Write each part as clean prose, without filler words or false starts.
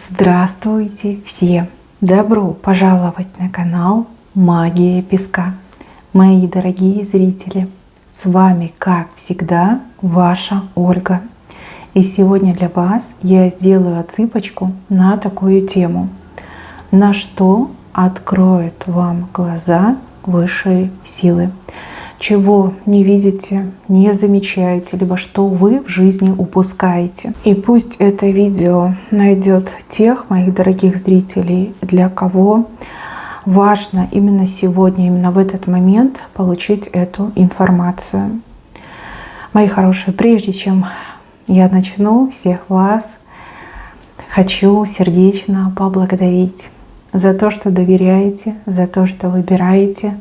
Здравствуйте все! Добро пожаловать на канал Магия Песка. Мои дорогие зрители, с вами, как всегда, ваша Ольга. И сегодня для вас я сделаю отсыпочку на такую тему. На что откроют вам глаза высшие силы? Чего не видите, не замечаете, либо что вы в жизни упускаете. И пусть это видео найдет тех моих дорогих зрителей, для кого важно именно сегодня, именно в этот момент получить эту информацию. Мои хорошие, прежде чем я начну, всех вас хочу сердечно поблагодарить за то, что доверяете, за то, что выбираете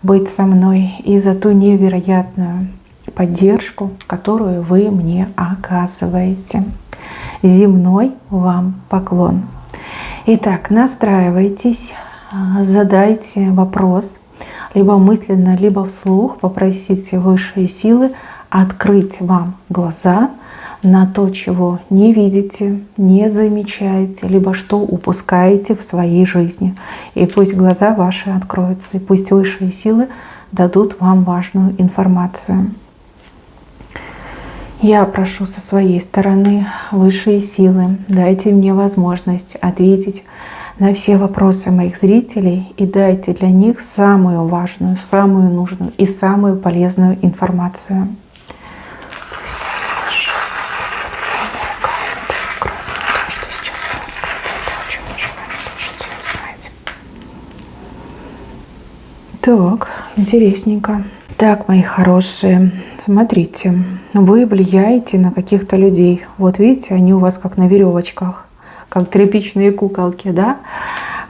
быть со мной, и за ту невероятную поддержку, которую вы мне оказываете. Земной вам поклон. Итак, настраивайтесь, задайте вопрос, либо мысленно, либо вслух попросите высшие силы открыть вам глаза на то, чего не видите, не замечаете, либо что упускаете в своей жизни. И пусть глаза ваши откроются, и пусть высшие силы дадут вам важную информацию. Я прошу со своей стороны, высшие силы, дайте мне возможность ответить на все вопросы моих зрителей и дайте для них самую важную, самую нужную и самую полезную информацию. Так, интересненько. Так, мои хорошие, смотрите, вы влияете на каких-то людей. Вот видите, они у вас как на веревочках, как тряпичные куколки, да?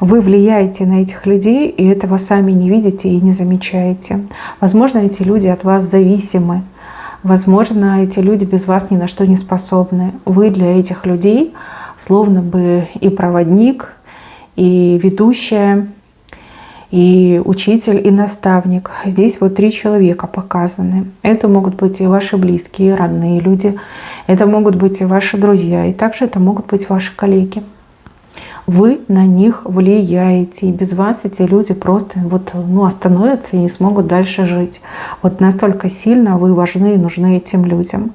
Вы влияете на этих людей, и этого сами не видите и не замечаете. Возможно, эти люди от вас зависимы. Возможно, эти люди без вас ни на что не способны. Вы для этих людей словно бы и проводник, и ведущая, и учитель, и наставник. Здесь вот 3 человека показаны. Это могут быть и ваши близкие, родные люди. Это могут быть и ваши друзья. И также это могут быть ваши коллеги. Вы на них влияете. И без вас эти люди просто остановятся и не смогут дальше жить. Вот настолько сильно вы важны и нужны этим людям.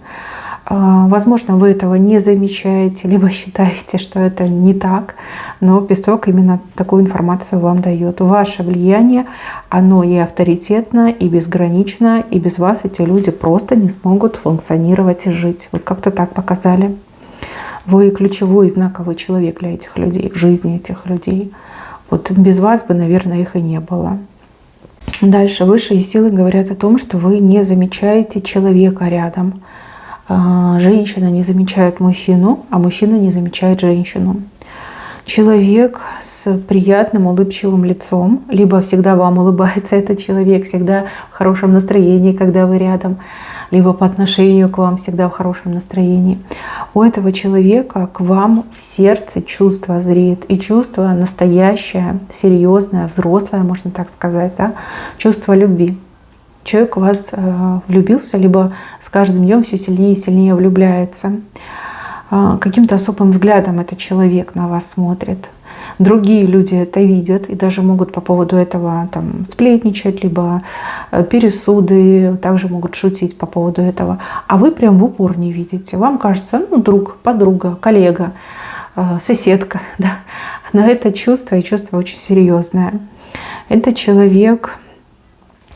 Возможно, вы этого не замечаете, либо считаете, что это не так, но песок именно такую информацию вам дает. Ваше влияние, оно и авторитетно, и безгранично, и без вас эти люди просто не смогут функционировать и жить. Вот как-то так показали. Вы ключевой знаковый человек для этих людей, в жизни этих людей. Вот без вас бы, наверное, их и не было. Дальше высшие силы говорят о том, что вы не замечаете человека рядом. Женщина не замечает мужчину, а мужчина не замечает женщину. Человек с приятным улыбчивым лицом, либо всегда вам улыбается этот человек, всегда в хорошем настроении, когда вы рядом, либо по отношению к вам всегда в хорошем настроении. У этого человека к вам в сердце чувство зреет, и чувство настоящее, серьезное, взрослое, можно так сказать, да? Чувство любви. Человек в вас влюбился, либо с каждым днем все сильнее и сильнее влюбляется. Каким-то особым взглядом этот человек на вас смотрит. Другие люди это видят и даже могут по поводу этого сплетничать, либо пересуды, также могут шутить по поводу этого. А вы прям в упор не видите. Вам кажется, друг, подруга, коллега, соседка. Да? Но это чувство, и чувство очень серьезное. Этот человек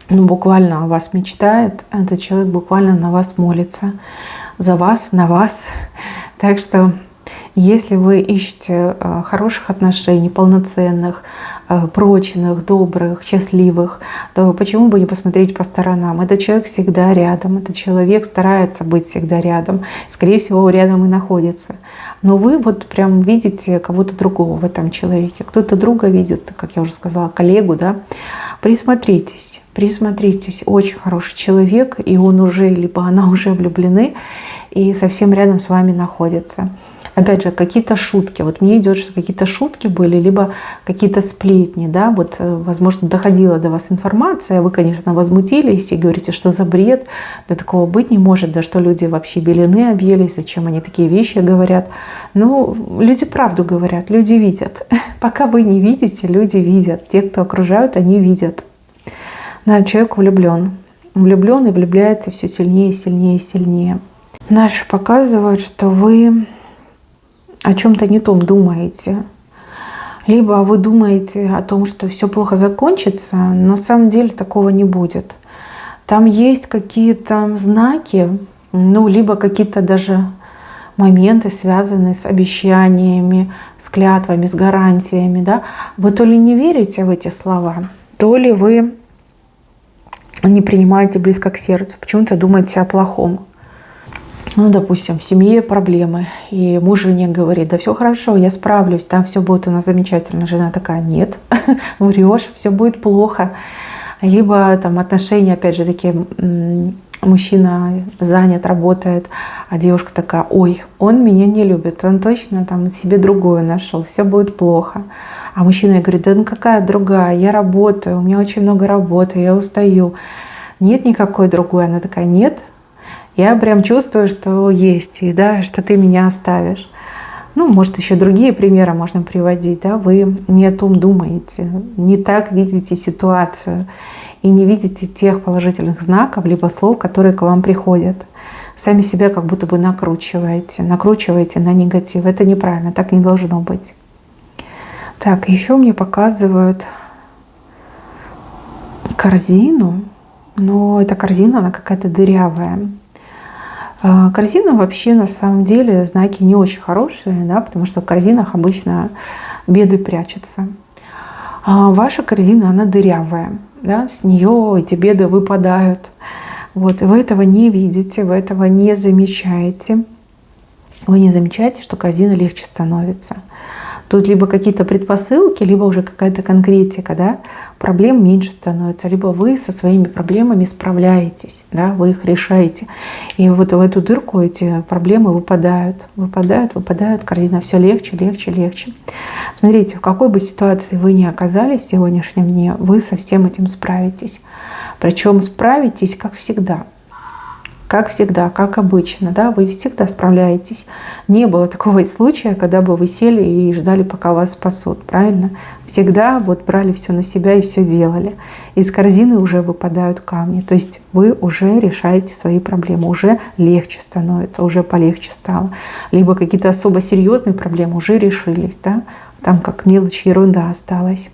буквально о вас мечтает, этот человек буквально на вас молится, за вас, на вас. Так что, если вы ищете хороших отношений, полноценных, прочных, добрых, счастливых, то почему бы не посмотреть по сторонам? Этот человек всегда рядом, этот человек старается быть всегда рядом, скорее всего, рядом и находится. Но вы вот прям видите кого-то другого в этом человеке. Кто-то друга видит, как я уже сказала, коллегу, да? Присмотритесь, присмотритесь. Очень хороший человек, и он уже, либо она уже влюблены, и совсем рядом с вами находится. Опять же, какие-то шутки. Вот мне идет, что какие-то шутки были, либо какие-то сплетни, да, вот, возможно, доходила до вас информация, вы, конечно, возмутились и говорите, что за бред, да такого быть не может, да что люди вообще белены объелись, зачем они такие вещи говорят. Ну, люди правду говорят, люди видят. Пока вы не видите, люди видят. Те, кто окружают, они видят. Да, человек влюблен. Влюблен и влюбляется все сильнее, сильнее и сильнее. Дальше показывают, что вы о чем-то не том думаете. Либо вы думаете о том, что все плохо закончится, но на самом деле такого не будет. Там есть какие-то знаки, ну, либо какие-то даже моменты, связанные с обещаниями, с клятвами, с гарантиями. Да? Вы то ли не верите в эти слова, то ли вы не принимаете близко к сердцу, почему-то думаете о плохом. Ну, допустим, в семье проблемы, и муж жене говорит: да все хорошо, я справлюсь, там все будет у нас замечательно. Жена такая: нет, врешь, все будет плохо. Либо там отношения, опять же, такие, мужчина занят, работает, а девушка такая: ой, он меня не любит, он точно там себе другую нашел, все будет плохо. А мужчина говорит: да ну какая другая, я работаю, у меня очень много работы, я устаю. Нет никакой другой. Она такая: нет, я прям чувствую, что есть, и да, что ты меня оставишь. Ну, может, еще другие примеры можно приводить. Да? Вы не о том думаете, не так видите ситуацию и не видите тех положительных знаков либо слов, которые к вам приходят. Сами себя как будто бы накручиваете на негатив. Это неправильно, так не должно быть. Так, еще мне показывают корзину, но эта корзина, она какая-то дырявая. Корзина вообще на самом деле знаки не очень хорошие, да, потому что в корзинах обычно беды прячутся. А ваша корзина, она дырявая, да, с нее эти беды выпадают. Вот, и вы этого не видите, вы этого не замечаете. Вы не замечаете, что корзина легче становится. Тут либо какие-то предпосылки, либо уже какая-то конкретика, да, проблем меньше становится, либо вы со своими проблемами справляетесь, да, вы их решаете. И вот в эту дырку эти проблемы выпадают, корзина все легче, легче, легче. Смотрите, в какой бы ситуации вы ни оказались в сегодняшнем дне, вы со всем этим справитесь. Причем справитесь, как всегда, как обычно, да, вы всегда справляетесь. Не было такого случая, когда бы вы сели и ждали, пока вас спасут, правильно? Всегда вот брали все на себя и все делали. Из корзины уже выпадают камни, то есть вы уже решаете свои проблемы, уже легче становится, уже полегче стало. Либо какие-то особо серьезные проблемы уже решились, да, там как мелочь, ерунда осталась.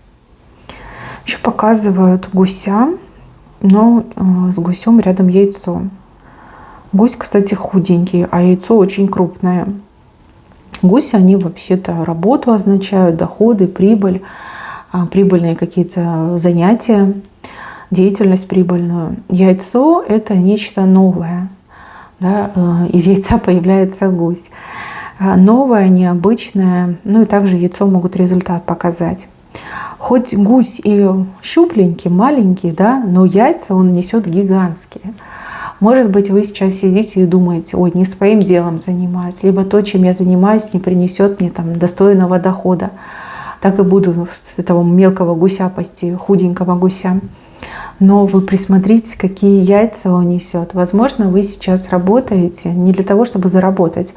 Еще показывают гуся, но с гусем рядом яйцо. Гусь, кстати, худенький, а яйцо очень крупное. Гуси, они вообще-то работу означают, доходы, прибыль, прибыльные какие-то занятия, деятельность прибыльную. Яйцо – это нечто новое. Да? Из яйца появляется гусь. Новое, необычное, ну и также яйцо могут результат показать. Хоть гусь и щупленький, маленький, да, но яйца он несет гигантские. Может быть, вы сейчас сидите и думаете: ой, не своим делом занимаюсь, либо то, чем я занимаюсь, не принесет мне там достойного дохода. Так и буду с этого мелкого гуся пасти, худенького гуся. Но вы присмотритесь, какие яйца он несет. Возможно, вы сейчас работаете не для того, чтобы заработать,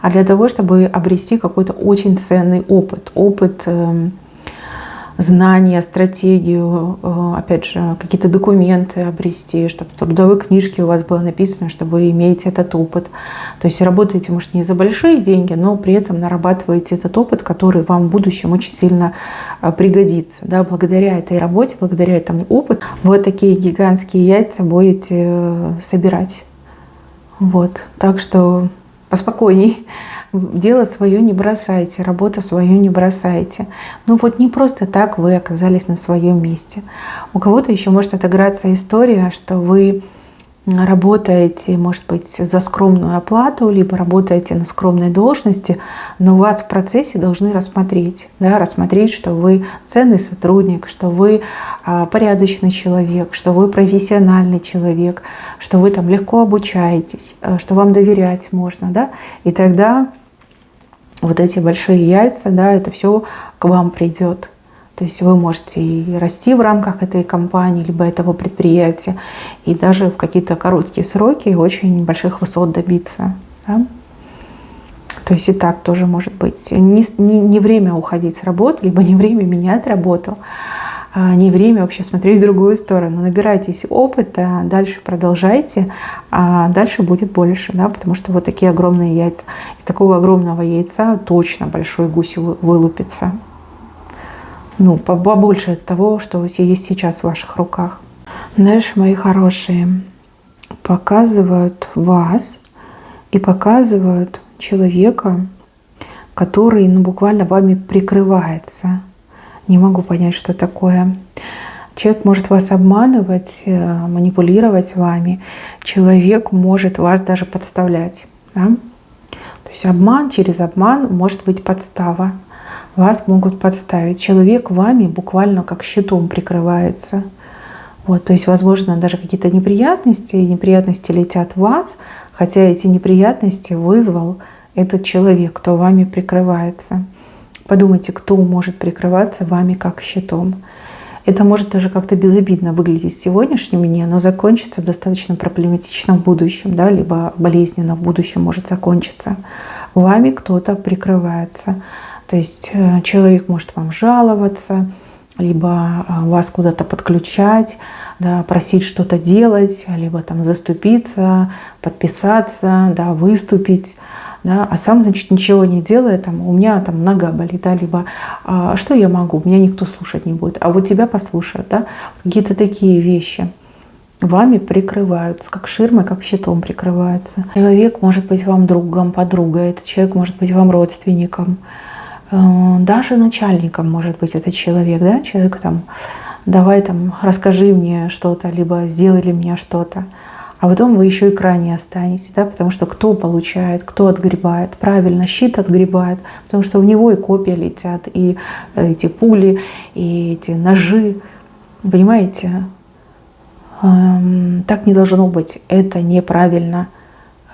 а для того, чтобы обрести какой-то очень ценный опыт. Опыт знания, стратегию, опять же, какие-то документы обрести, чтобы в трудовой книжке у вас было написано, что вы имеете этот опыт. То есть работаете, может, не за большие деньги, но при этом нарабатываете этот опыт, который вам в будущем очень сильно пригодится. Да, благодаря этой работе, благодаря этому опыту вы такие гигантские яйца будете собирать. Вот. Так что поспокойней. Дело свое не бросайте, работу свою не бросайте. Ну вот не просто так вы оказались на своем месте. У кого-то еще может отыграться история, что вы работаете, может быть, за скромную оплату, либо работаете на скромной должности, но вас в процессе должны рассмотреть, да, рассмотреть, что вы ценный сотрудник, что вы порядочный человек, что вы профессиональный человек, что вы там легко обучаетесь, что вам доверять можно, да, и тогда вот эти большие яйца, да, это все к вам придет. То есть вы можете и расти в рамках этой компании, либо этого предприятия, и даже в какие-то короткие сроки очень больших высот добиться. Да? То есть и так тоже может быть. Не время уходить с работы, либо не время менять работу, не время вообще смотреть в другую сторону. Набирайтесь опыта, дальше продолжайте, а дальше будет больше, да, потому что вот такие огромные яйца. Из такого огромного яйца точно большой гусь вылупится. Ну, побольше того, что есть сейчас в ваших руках. Дальше, мои хорошие, показывают вас и показывают человека, который, ну, буквально вами прикрывается. Не могу понять, что такое. Человек может вас обманывать, манипулировать вами. Человек может вас даже подставлять. Да? То есть обман через обман может быть подстава. Вас могут подставить. Человек вами буквально как щитом прикрывается. Вот, то есть, возможно, даже какие-то неприятности летят в вас, хотя эти неприятности вызвал этот человек, кто вами прикрывается. Подумайте, кто может прикрываться вами как щитом. Это может даже как-то безобидно выглядеть в сегодняшнем дне, но закончится достаточно проблематично в будущем, да, либо болезненно в будущем может закончиться. Вами кто-то прикрывается. То есть человек может вам жаловаться, либо вас куда-то подключать, да, просить что-то делать, либо там заступиться, подписаться, да, выступить. Да, а сам, значит, ничего не делает, там, у меня там нога болит, да, либо что я могу, меня никто слушать не будет, а вот тебя послушают, да, какие-то такие вещи вами прикрываются, как ширмой, как щитом прикрываются. Человек может быть вам другом, подругой, этот человек может быть вам родственником, даже начальником может быть этот человек, да, человек там, давай там, расскажи мне что-то, либо сделай для меня что-то. А потом вы еще и крайне останетесь, да, потому что кто получает, кто отгребает. Правильно, щит отгребает, потому что у него и копья летят, и эти пули, и эти ножи. Понимаете? Так не должно быть. Это неправильно.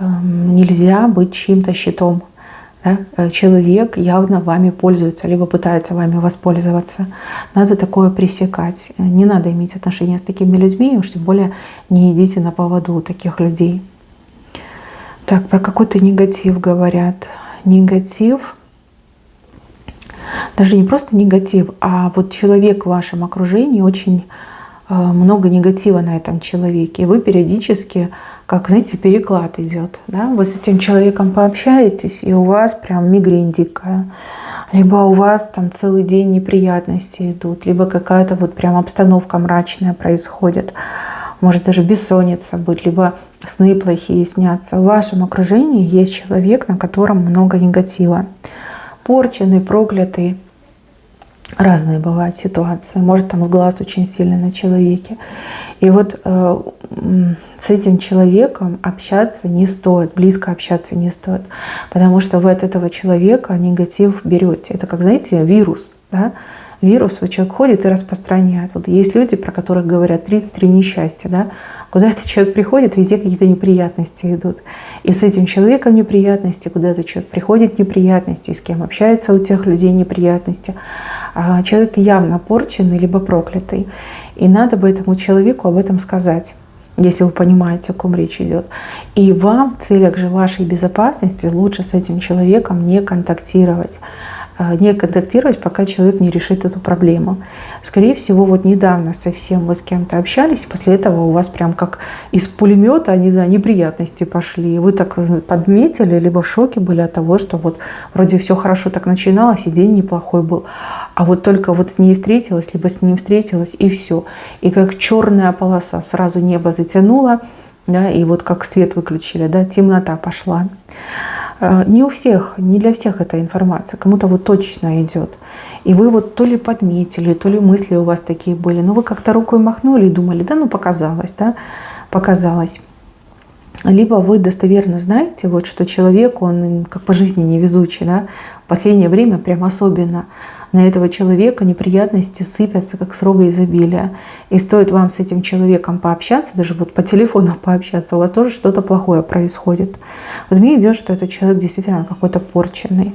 Нельзя быть чьим-то щитом. Да? Человек явно вами пользуется, либо пытается вами воспользоваться. Надо такое пресекать. Не надо иметь отношения с такими людьми, уж тем более не идите на поводу у таких людей. Так, про какой-то негатив говорят. Негатив. Даже не просто негатив, а вот человек в вашем окружении, очень много негатива на этом человеке. И вы периодически, как, знаете, переклад идет. Да? Вы с этим человеком пообщаетесь, и у вас прям мигрень дикая. Либо у вас там целый день неприятности идут, либо какая-то вот прям обстановка мрачная происходит. Может даже бессонница быть, либо сны плохие снятся. В вашем окружении есть человек, на котором много негатива. Порченный, проклятый. Разные бывают ситуации. Может там глаз очень сильный на человеке. И вот с этим человеком общаться не стоит, близко общаться не стоит. Потому что вы от этого человека негатив берете. Это как, знаете, вирус. Да? Вирус, вот человек ходит и распространяет. Вот есть люди, про которых говорят 33 несчастья. Да? Куда этот человек приходит, везде какие-то неприятности идут. И с этим человеком неприятности, куда этот человек приходит, неприятности, и с кем общается, у тех людей неприятности. А человек явно порченный, либо проклятый. И надо бы этому человеку об этом сказать, если вы понимаете, о ком речь идет. И вам в целях же вашей безопасности лучше с этим человеком не контактировать. Не контактировать, пока человек не решит эту проблему. Скорее всего, вот недавно совсем вы с кем-то общались, после этого у вас прям как из пулемета, не знаю, неприятности пошли. Вы так подметили, либо в шоке были от того, что вот вроде все хорошо так начиналось, и день неплохой был. А вот только вот с ней встретилась, либо с ним встретилась, и все. И как черная полоса сразу небо затянуло, да, и вот как свет выключили, да, темнота пошла. Не у всех, не для всех эта информация, кому-то вот точно идет. И вы вот то ли подметили, то ли мысли у вас такие были, но вы как-то рукой махнули и думали, да, ну показалось, да, показалось. Либо вы достоверно знаете, вот, что человек, он как по жизни невезучий, да, в последнее время прям особенно на этого человека неприятности сыпятся, как с рога изобилия. И стоит вам с этим человеком пообщаться, даже вот по телефону пообщаться, у вас тоже что-то плохое происходит. Вот мне идет, что этот человек действительно какой-то порченный.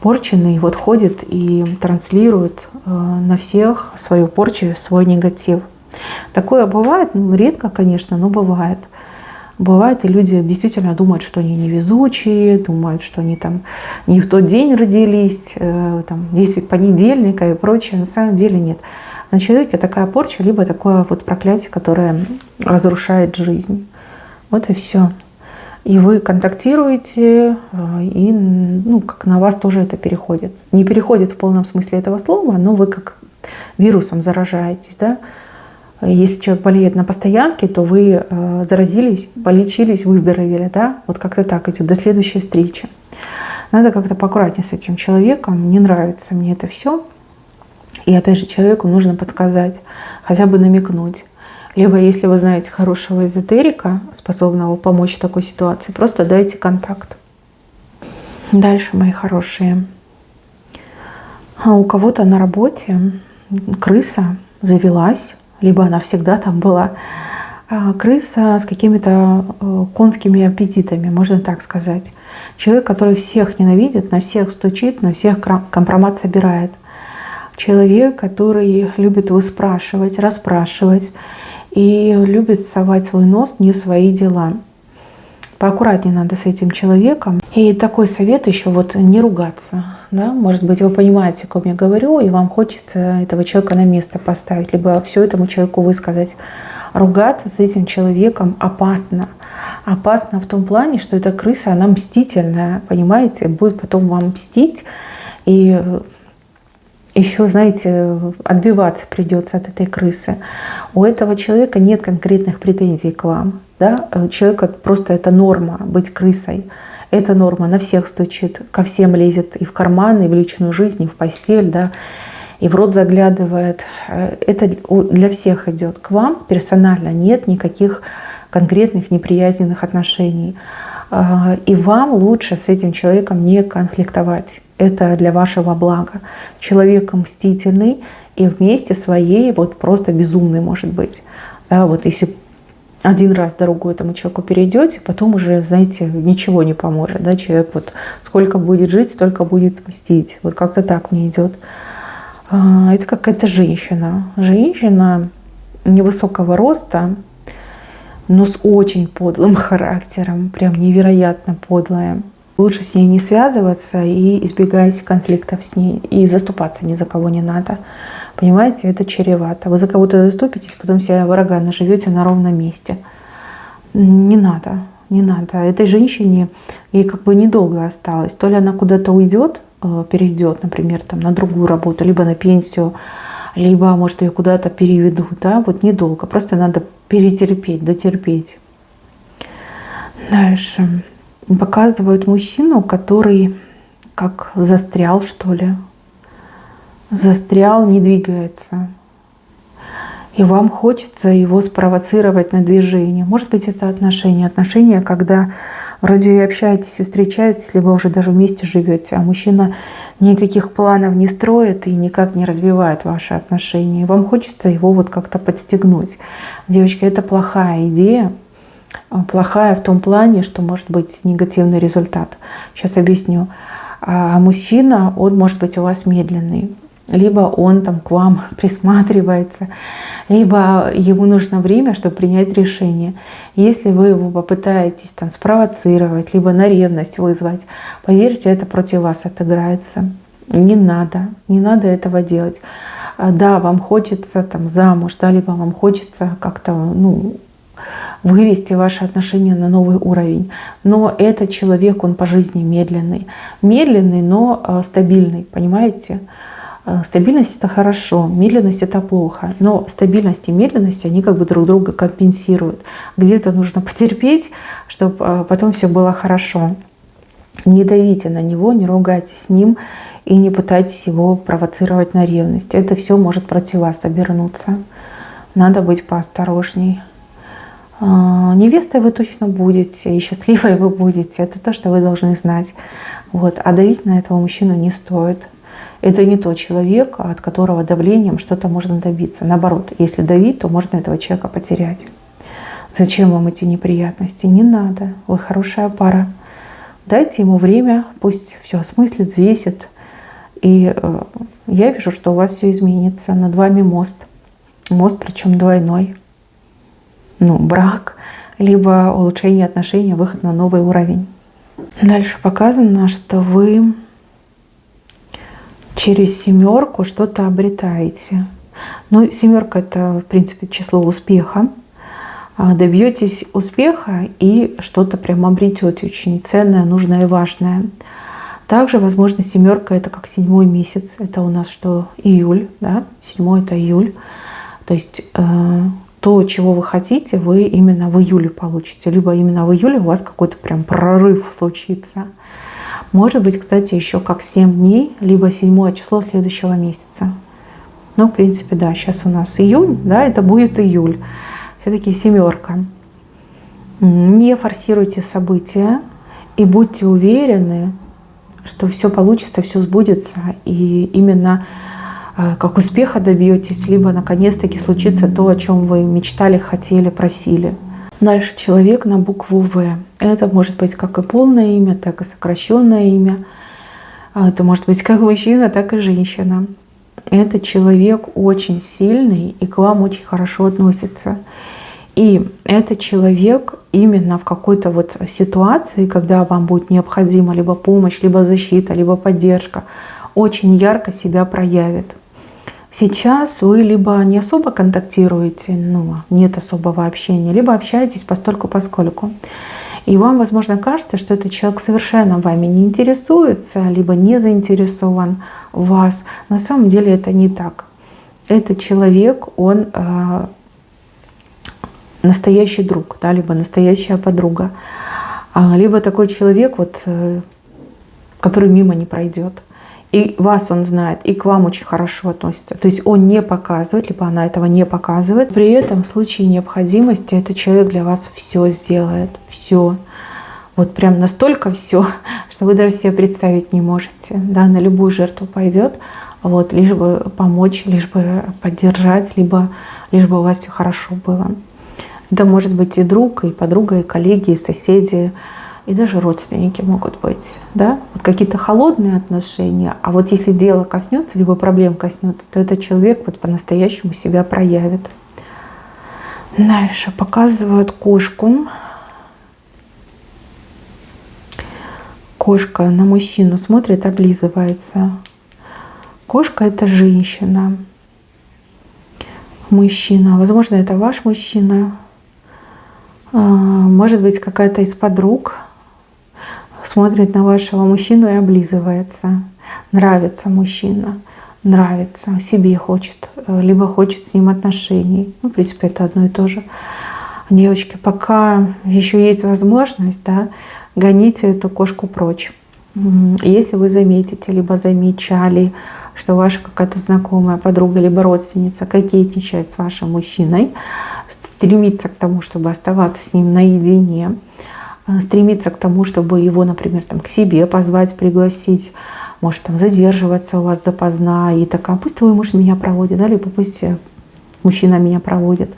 порченный вот ходит и транслирует на всех свою порчу, свой негатив. Такое бывает, редко, конечно, но бывает. Бывает, и люди действительно думают, что они невезучие, думают, что они там не в тот день родились, там 10 понедельника и прочее. На самом деле нет. На человеке такая порча, либо такое вот проклятие, которое разрушает жизнь. Вот и все. И вы контактируете, и как на вас тоже это переходит. Не переходит в полном смысле этого слова, но вы как вирусом заражаетесь, да? Если человек болеет на постоянке, то вы заразились, полечились, выздоровели, да? Вот как-то так идет до следующей встречи. Надо как-то поаккуратнее с этим человеком. Не нравится мне это все. И опять же, человеку нужно подсказать, хотя бы намекнуть. Либо, если вы знаете хорошего эзотерика, способного помочь в такой ситуации, просто дайте контакт. Дальше, мои хорошие. У кого-то на работе крыса завелась, либо она всегда там была. Крыса с какими-то конскими аппетитами, можно так сказать. Человек, который всех ненавидит, на всех стучит, на всех компромат собирает. Человек, который любит выспрашивать, расспрашивать и любит совать свой нос не в свои дела. Поаккуратнее надо с этим человеком. И такой совет еще вот не ругаться. Да? Может быть, вы понимаете, о ком я говорю, и вам хочется этого человека на место поставить, либо все этому человеку высказать. Ругаться с этим человеком опасно. Опасно в том плане, что эта крыса, она мстительная, понимаете, будет потом вам мстить. И еще, знаете, отбиваться придется от этой крысы. У этого человека нет конкретных претензий к вам. Да? Человека просто это норма быть крысой. Это норма, на всех стучит, ко всем лезет и в карман, и в личную жизнь, и в постель, да, и в рот заглядывает. Это для всех идет. К вам персонально нет никаких конкретных неприязненных отношений. И вам лучше с этим человеком не конфликтовать. Это для вашего блага. Человек мстительный и вместе своей вот просто безумный может быть. Да, вот если один раз дорогу этому человеку перейдете, потом уже, знаете, ничего не поможет. Да? Человек вот сколько будет жить, столько будет мстить. Вот как-то так мне идет. Это какая-то женщина. Женщина невысокого роста, но с очень подлым характером. Прям невероятно подлая. Лучше с ней не связываться и избегать конфликтов с ней. И заступаться ни за кого не надо. Понимаете, это чревато. Вы за кого-то заступитесь, потом себя врага наживете на ровном месте. Не надо, не надо. Этой женщине ей как бы недолго осталось. То ли она куда-то уйдет, перейдет, например, там, на другую работу, либо на пенсию, либо, может, ее куда-то переведут. Да? Вот недолго. Просто надо перетерпеть, дотерпеть. Дальше. Показывают мужчину, который как застрял, что ли. Застрял, не двигается. И вам хочется его спровоцировать на движение. Может быть, это отношения. Отношения, когда вроде и общаетесь, и встречаетесь, либо уже даже вместе живете, а мужчина никаких планов не строит и никак не развивает ваши отношения. И вам хочется его вот как-то подстегнуть. Девочки, это плохая идея. Плохая в том плане, что может быть негативный результат. Сейчас объясню. А мужчина, он может быть у вас медленный. Либо он там к вам присматривается, либо ему нужно время, чтобы принять решение. Если вы его попытаетесь там спровоцировать, либо на ревность вызвать, поверьте, это против вас отыграется. Не надо этого делать. Да, вам хочется там замуж, да, либо вам хочется как-то, вывести ваши отношения на новый уровень. Но этот человек, он по жизни медленный. Медленный, но стабильный, понимаете? Стабильность — это хорошо, медленность — это плохо. Но стабильность и медленность, они как бы друг друга компенсируют. Где-то нужно потерпеть, чтобы потом все было хорошо. Не давите на него, не ругайтесь с ним и не пытайтесь его провоцировать на ревность. Это все может против вас обернуться. Надо быть поосторожней. Невестой вы точно будете, и счастливой вы будете. Это то, что вы должны знать. Вот. А давить на этого мужчину не стоит. Это не тот человек, от которого давлением что-то можно добиться. Наоборот, если давить, то можно этого человека потерять. Зачем вам эти неприятности? Не надо. Вы хорошая пара. Дайте ему время, пусть все осмыслит, взвесит И я вижу, что у вас все изменится. Над вами мост. Мост, причем двойной. Брак, либо улучшение отношений, выход на новый уровень. Дальше показано, что вы через 7 что-то обретаете. 7 — это, в принципе, число успеха. Добьетесь успеха и что-то прям обретете очень ценное, нужное и важное. Также, возможно, 7 — это как 7-й месяц. Это у нас что? Июль, да? 7 — это июль. То есть то, чего вы хотите, вы именно в июле получите. Либо именно в июле у вас какой-то прям прорыв случится. Может быть, кстати, еще как 7 дней, либо 7 число следующего месяца. В принципе, да, сейчас у нас июнь, да, это будет июль. Все-таки 7. Не форсируйте события и будьте уверены, что все получится, все сбудется. И именно как успеха добьетесь, либо наконец-таки случится то, о чем вы мечтали, хотели, просили. Дальше человек на букву В. Это может быть как и полное имя, так и сокращенное имя. Это может быть как мужчина, так и женщина. Это человек очень сильный и к вам очень хорошо относится. И этот человек именно в какой-то ситуации, когда вам будет необходима либо помощь, либо защита, либо поддержка, очень ярко себя проявит. Сейчас вы либо не особо контактируете, нет особого общения, либо общаетесь постольку-поскольку. И вам, возможно, кажется, что этот человек совершенно вами не интересуется, либо не заинтересован в вас. На самом деле это не так. Этот человек, он настоящий друг, да, либо настоящая подруга, либо такой человек, который мимо не пройдет. И вас он знает, и к вам очень хорошо относится. То есть он не показывает, либо она этого не показывает. При этом в случае необходимости этот человек для вас все сделает. Все. Прям настолько все, что вы даже себе представить не можете. Да, на любую жертву пойдет, лишь бы помочь, лишь бы поддержать, лишь бы у вас все хорошо было. Это может быть и друг, и подруга, и коллеги, и соседи, и даже родственники могут быть. Да? Какие-то холодные отношения. А если дело коснется, либо проблем коснется, то этот человек по-настоящему себя проявит. Дальше показывают кошку. Кошка на мужчину смотрит, облизывается. Кошка — это женщина. Мужчина. Возможно, это ваш мужчина. Может быть, какая-то из подруг смотрит на вашего мужчину и облизывается. Нравится мужчина, нравится, себе хочет, либо хочет с ним отношений. В принципе, это одно и то же. Девочки, пока еще есть возможность, да, гоните эту кошку прочь. Если вы заметите, либо замечали, что ваша какая-то знакомая, подруга, либо родственница кокетничает с вашим мужчиной, стремится к тому, чтобы оставаться с ним наедине, стремится к тому, чтобы его, например, к себе позвать, пригласить, может задерживаться у вас допоздна, и такая: пусть твой муж меня проводит, да, либо пусть мужчина меня проводит.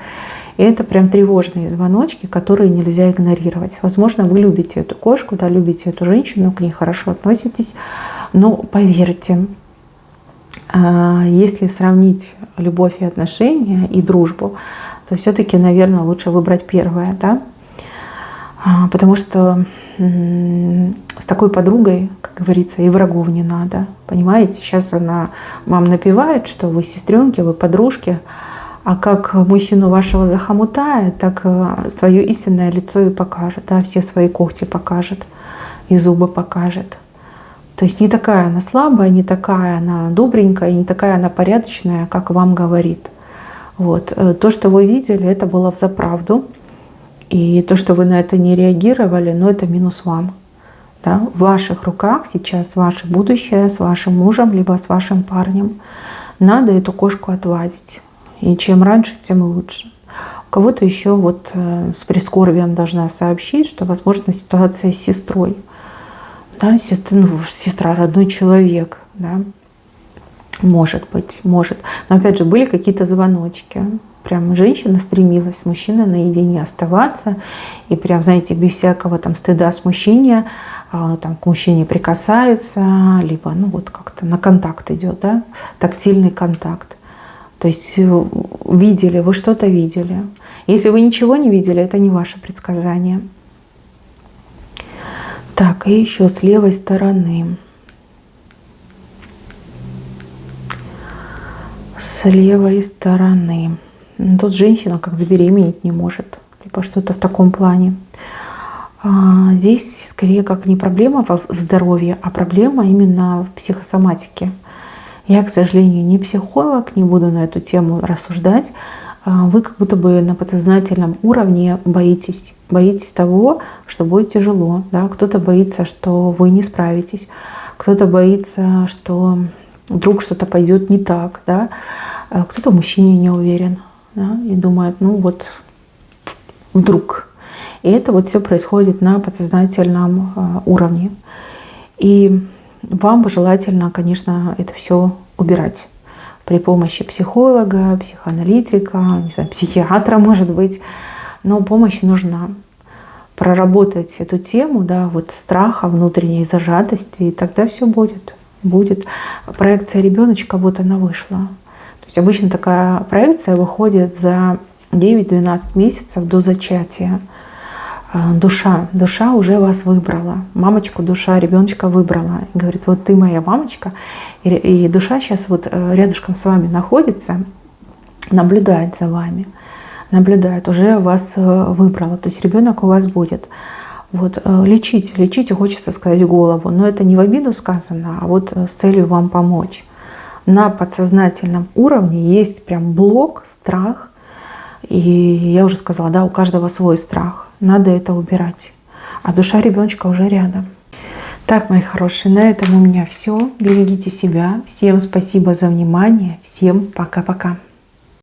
И это прям тревожные звоночки, которые нельзя игнорировать. Возможно, вы любите эту кошку, да, любите эту женщину, к ней хорошо относитесь, но поверьте, если сравнить любовь и отношения и дружбу, то все-таки, наверное, лучше выбрать первое, да? Потому что с такой подругой, как говорится, и врагов не надо. Понимаете, сейчас она вам напевает, что вы сестренки, вы подружки, а как мужчину вашего захомутает, так свое истинное лицо и покажет, да, все свои когти покажет и зубы покажет. То есть не такая она слабая, не такая она добренькая, не такая она порядочная, как вам говорит. То, что вы видели, это было взаправду. И то, что вы на это не реагировали, это минус вам. Да? В ваших руках сейчас ваше будущее с вашим мужем, либо с вашим парнем. Надо эту кошку отвадить. И чем раньше, тем лучше. У кого-то еще с прискорбием должна сообщить, что, возможно, ситуация с сестрой. Да? Сестра — родной человек. Да? Может быть, может. Но опять же, были какие-то звоночки. Прям женщина стремилась с мужчиной наедине оставаться. И прям, знаете, без всякого там стыда, смущения там к мужчине прикасается, либо, ну вот как-то на контакт идет, да, тактильный контакт. То есть видели, вы что-то видели. Если вы ничего не видели, это не ваше предсказание. Так, и еще с левой стороны. С левой стороны. Тут женщина как забеременеть не может. Либо что-то в таком плане. Здесь скорее как не проблема в здоровье, а проблема именно в психосоматике. Я, к сожалению, не психолог, не буду на эту тему рассуждать. Вы как будто бы на подсознательном уровне боитесь. Боитесь того, что будет тяжело. Да? Кто-то боится, что вы не справитесь. Кто-то боится, что вдруг что-то пойдет не так. Да? Кто-то в мужчине не уверен. Да? И думает, ну вот вдруг. И это вот все происходит на подсознательном уровне. И вам бы желательно, конечно, это все убирать при помощи психолога, психоаналитика, не знаю, психиатра, может быть. Но помощь нужна. Проработать эту тему, да, вот страха, внутренней зажатости, и тогда все будет. Будет проекция ребеночка, вот она вышла. То есть обычно такая проекция выходит за 9-12 месяцев до зачатия. Душа уже вас выбрала. Мамочку душа ребеночка выбрала. И говорит, вот ты моя мамочка. И душа сейчас вот рядышком с вами находится, наблюдает за вами. Наблюдает, уже вас выбрала. То есть ребенок у вас будет. Вот, лечите, хочется сказать, голову. Но это не в обиду сказано, а вот с целью вам помочь. На подсознательном уровне есть прям блок, страх. И я уже сказала, да, у каждого свой страх. Надо это убирать. А душа ребеночка уже рядом. Так, мои хорошие, на этом у меня все. Берегите себя. Всем спасибо за внимание. Всем пока-пока.